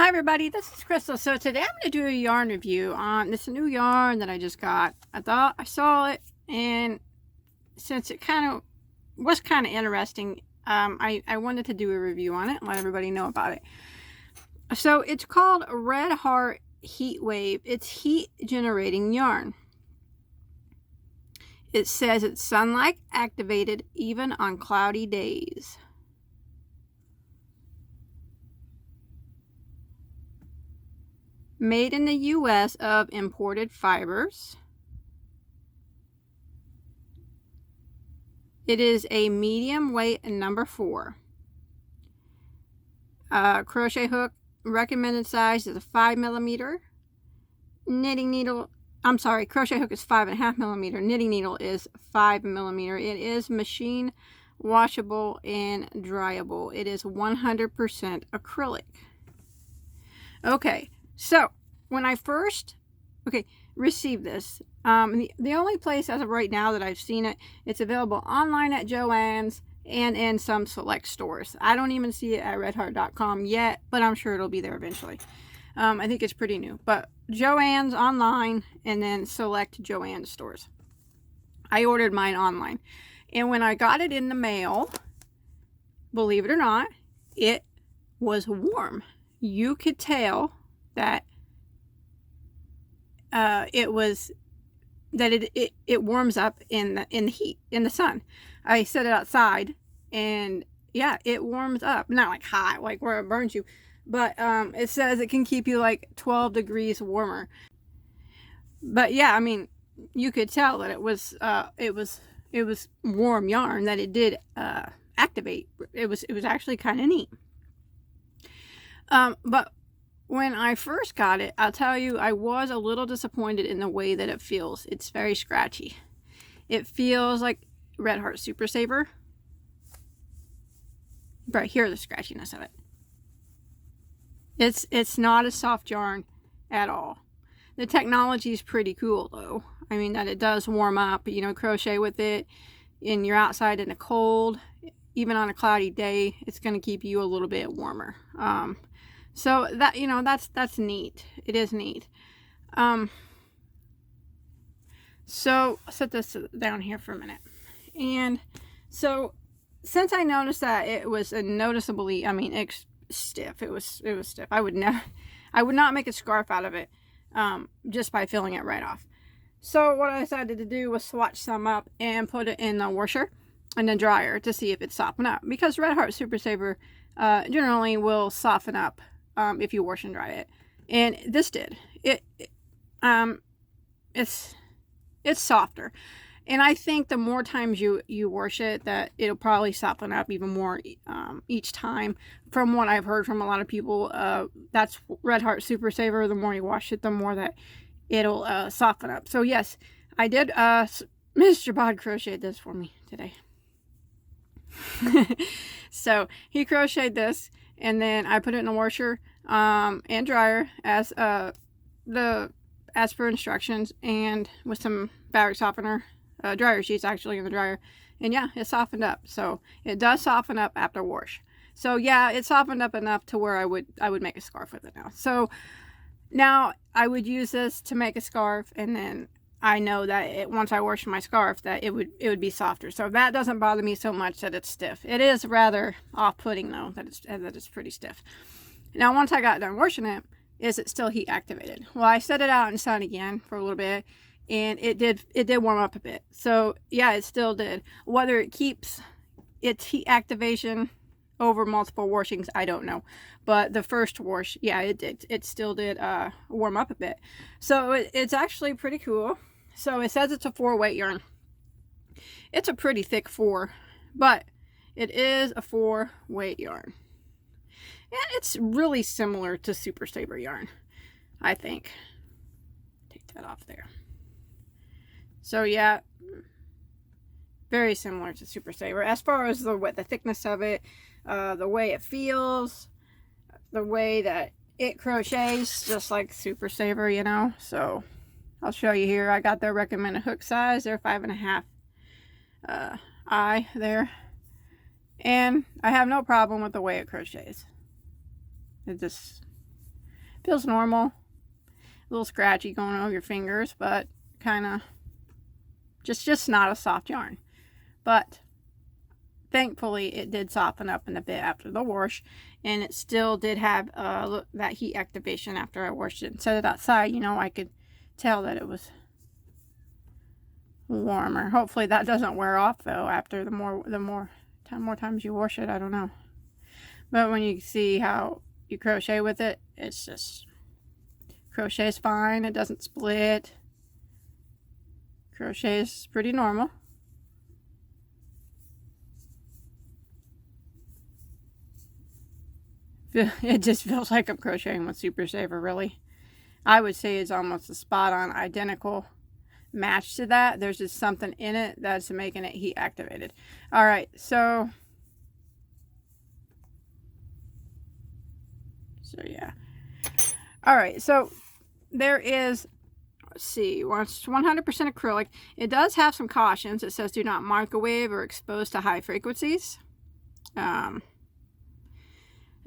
Hi everybody, this is Crystal. So today I'm going to do a yarn review on this new yarn that I just got. I thought I saw it, and since it was kind of interesting, I wanted to do a review on it and let everybody know about it. So it's called Redheart Heat Wave. It's heat generating yarn. It says it's sunlight activated even on cloudy days. Made in the U.S. of imported fibers. It is a medium weight number 4. Crochet hook recommended size is a 5mm. Knitting needle, I'm sorry, crochet hook is 5.5mm. Knitting needle is 5mm. It is machine washable and dryable. It is 100% acrylic. Okay. So when I first received this, the only place as of right now that I've seen it, it's available online at Joann's and in some select stores. I don't even see it at redheart.com yet, but I'm sure it'll be there eventually. I think it's pretty new, but Joann's online and then select Joann's stores. I ordered mine online, and when I got it in the mail, believe it or not, it was warm. You could tell that it warms up in the heat, in the sun. I set it outside, and yeah, it warms up. Not like hot, like where it burns you, but it says it can keep you like 12 degrees warmer. But yeah, I mean, you could tell that it was warm yarn, that it did activate. It was actually kind of neat. But when I first got it, I'll tell you, I was a little disappointed in the way that it feels. It's very scratchy. It feels like Redheart Super Saver. But hear the scratchiness of it. It's not a soft yarn at all. The technology is pretty cool though. I mean, that it does warm up, you know, crochet with it, and you're outside in the cold, even on a cloudy day, it's going to keep you a little bit warmer. So that, you know, that's neat. It is neat. So I'll set this down here for a minute. And so since I noticed that it was noticeably, I mean, stiff. It was stiff. I would not make a scarf out of it just by filling it right off. So what I decided to do was swatch some up and put it in the washer and the dryer to see if it softened up, because Redheart Super Saver generally will soften up if you wash and dry it, and this did. It's softer, and I think the more times you wash it, that it'll probably soften up even more each time. From what I've heard from a lot of people, that's Redheart Super Saver. The more you wash it, the more that it'll soften up. So yes, I did. Mr. Bod crocheted this for me today. So he crocheted this, and then I put it in the washer and dryer as per instructions, and with some fabric softener, dryer sheets actually in the dryer, and yeah, it softened up. So it does soften up after wash. So yeah, it softened up enough to where I would make a scarf with it now. So now I would use this to make a scarf, and then I know that once I wash my scarf, that it would be softer. So that doesn't bother me so much that it's stiff. It is rather off-putting though that it's pretty stiff. Now once I got done washing it, is it still heat activated? Well, I set it out in sun again for a little bit, and it did warm up a bit. So yeah, it still did. Whether it keeps its heat activation over multiple washings, I don't know, but the first wash, yeah, it still did warm up a bit. So it's actually pretty cool. So it says it's a 4-weight yarn. It's a pretty thick 4, but it is a 4-weight yarn, and it's really similar to Super Saver yarn, I think. Take that off there. So yeah, very similar to Super Saver as far as the thickness of it, the way it feels, the way that it crochets, just like Super Saver, you know. So I'll show you here. I got their recommended hook size. They're 5.5 I there, and I have no problem with the way it crochets. It just Feels normal. A little scratchy going over your fingers, but kind of just not a soft yarn. But thankfully it did soften up in a bit after the wash, and it still did have that heat activation after I washed it and set it outside. You know, I could tell that it was warmer. Hopefully that doesn't wear off though after the more times you wash it. I don't know. But when you see how you crochet with it, it's just, crochet is fine. It doesn't split. Crochet is pretty normal. It just feels like I'm crocheting with Super Saver, really. I would say it's almost a spot-on identical match to that. There's just something in it that's making it heat activated. All right, so yeah. All right, so there is, let's see, it's 100% acrylic. It does have some cautions. It says do not microwave or expose to high frequencies. I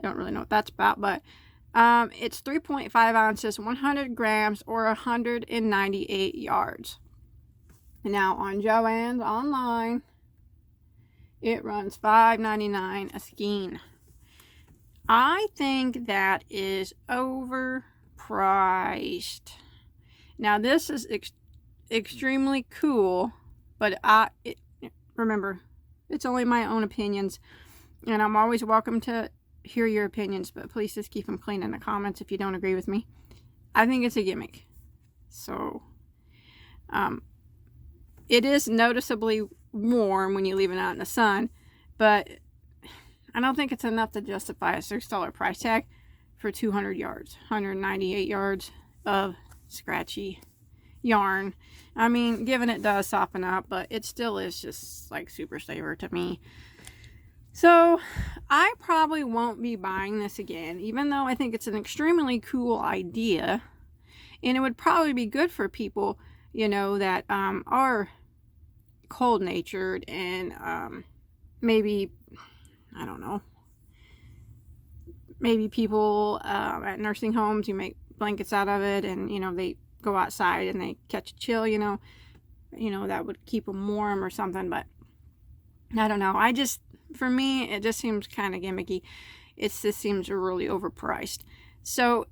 don't really know what that's about, but it's 3.5 ounces, 100 grams, or 198 yards. Now on Joann's online, it runs $5.99 a skein. I think that is overpriced. Now this is extremely cool, but remember, it's only my own opinions, and I'm always welcome to hear your opinions, but please just keep them clean in the comments if you don't agree with me. I think it's a gimmick. So it is noticeably warm when you leave it out in the sun, but I don't think it's enough to justify a $6 price tag for 200 yards, 198 yards of scratchy yarn. I mean, given it does soften up, but it still is just like Super Saver to me. So I probably won't be buying this again, even though I think it's an extremely cool idea, and it would probably be good for people, you know, that are cold natured and maybe, I don't know, maybe people at nursing homes, you make blankets out of it, and you know, they go outside and they catch a chill, you know, that would keep them warm or something. But I don't know, for me, it just seems kind of gimmicky. It just seems really overpriced. So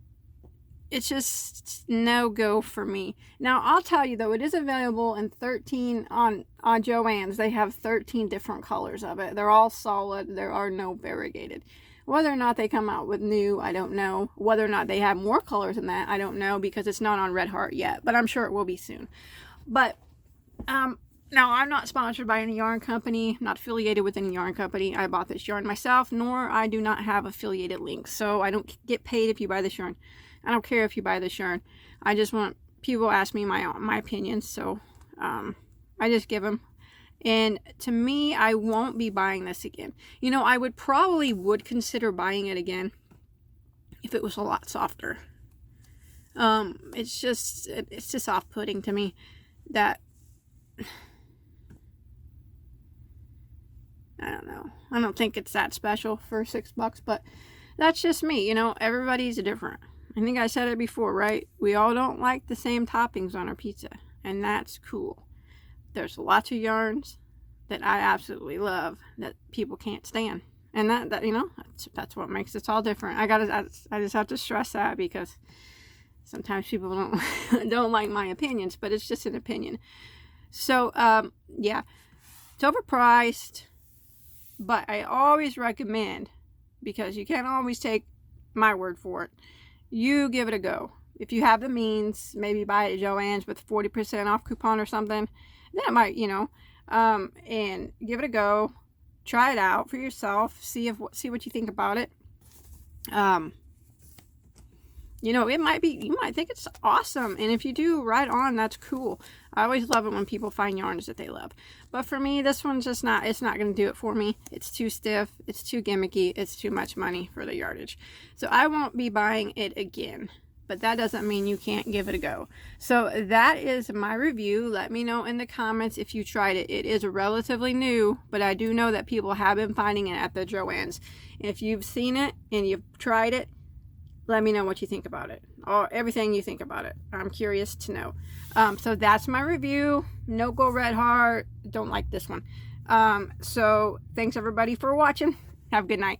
it's just no go for me. Now, I'll tell you though, it is available in 13 on Joann's. They have 13 different colors of it. They're all solid. There are no variegated. Whether or not they come out with new, I don't know. Whether or not they have more colors than that, I don't know, because it's not on Redheart yet. But I'm sure it will be soon. But now, I'm not sponsored by any yarn company, not affiliated with any yarn company. I bought this yarn myself, nor I do not have affiliated links. So I don't get paid if you buy this yarn. I don't care if you buy this yarn. I just want people to ask me my opinions. So I just give them. And to me, I won't be buying this again. You know, I would consider buying it again if it was a lot softer. It's just off-putting to me that, I don't know. I don't think it's that special for $6, but that's just me. You know, everybody's different. I think I said it before, right? We all don't like the same toppings on our pizza, and that's cool. There's lots of yarns that I absolutely love that people can't stand, and that you know, that's what makes us all different. I just have to stress that, because sometimes people don't like my opinions, but it's just an opinion. So yeah, it's overpriced. But I always recommend, because you can't always take my word for it, you give it a go. If you have the means, maybe buy it at Joann's with 40% off coupon or something. That might, you know, and give it a go. Try it out for yourself. See what you think about it. You know, you might think it's awesome. And if you do, right on, that's cool. I always love it when people find yarns that they love. But for me, this one's just not, it's not going to do it for me. It's too stiff. It's too gimmicky. It's too much money for the yardage. So I won't be buying it again. But that doesn't mean you can't give it a go. So that is my review. Let me know in the comments if you tried it. It is relatively new, but I do know that people have been finding it at the Joann's. If you've seen it and you've tried it, let me know what you think about it, or everything you think about it. I'm curious to know. So that's my review. No go Redheart. Don't like this one. So thanks everybody for watching. Have a good night.